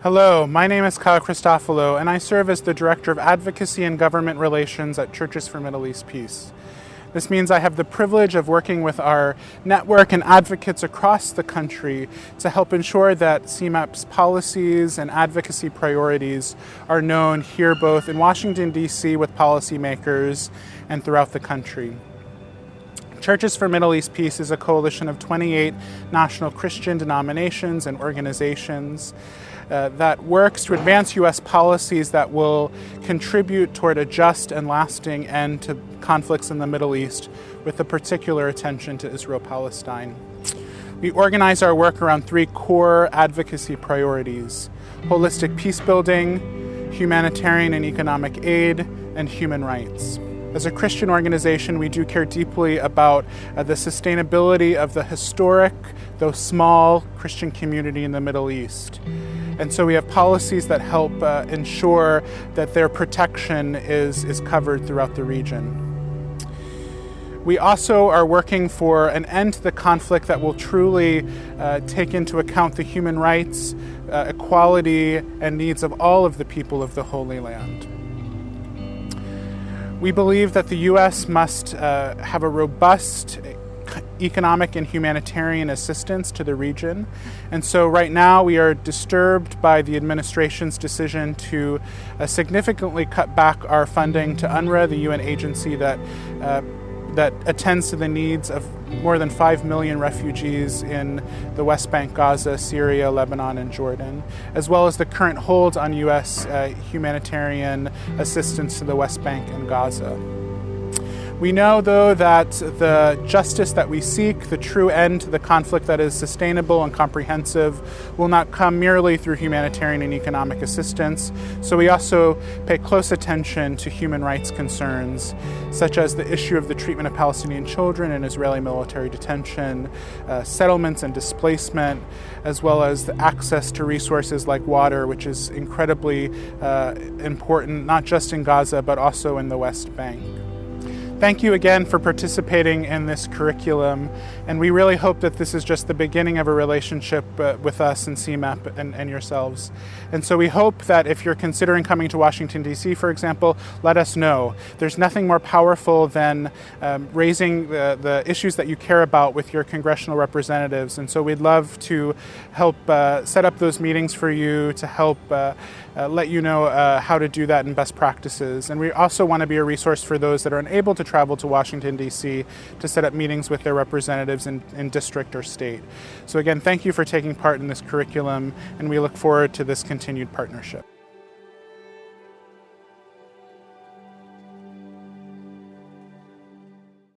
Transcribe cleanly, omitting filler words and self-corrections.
Hello, my name is Cristofalo, and I serve as the Director of Advocacy and Government Relations at Churches for Middle East Peace. This means I have the privilege of working with our network and advocates across the country to help ensure that CMEP's policies and advocacy priorities are known here both in Washington, D.C. with policymakers and throughout the country. Churches for Middle East Peace is a coalition of 28 national Christian denominations and organizations that works to advance U.S. policies that will contribute toward a just and lasting end to conflicts in the Middle East, with a particular attention to Israel-Palestine. We organize our work around three core advocacy priorities: holistic peace building, humanitarian and economic aid, and human rights. As a Christian organization, we do care deeply about the sustainability of the historic, though small, Christian community in the Middle East. And so we have policies that help ensure that their protection is covered throughout the region. We also are working for an end to the conflict that will truly take into account the human rights, equality, and needs of all of the people of the Holy Land. We believe that the U.S. must have a robust economic and humanitarian assistance to the region. And so right now we are disturbed by the administration's decision to significantly cut back our funding to UNRWA, the UN agency that attends to the needs of more than 5 million refugees in the West Bank, Gaza, Syria, Lebanon, and Jordan, as well as the current hold on U.S. humanitarian assistance to the West Bank and Gaza. We know, though, that the justice that we seek, the true end to the conflict that is sustainable and comprehensive, will not come merely through humanitarian and economic assistance. So we also pay close attention to human rights concerns, such as the issue of the treatment of Palestinian children in Israeli military detention, settlements and displacement, as well as the access to resources like water, which is incredibly important, not just in Gaza, but also in the West Bank. Thank you again for participating in this curriculum, and we really hope that this is just the beginning of a relationship with us and CMEP and yourselves. And so we hope that if you're considering coming to Washington, D.C., for example, let us know. There's nothing more powerful than raising the issues that you care about with your congressional representatives, and so we'd love to help set up those meetings for you, to help let you know how to do that and best practices. And we also want to be a resource for those that are unable to travel to Washington, D.C. to set up meetings with their representatives in district or state. So again, thank you for taking part in this curriculum, and we look forward to this continued partnership.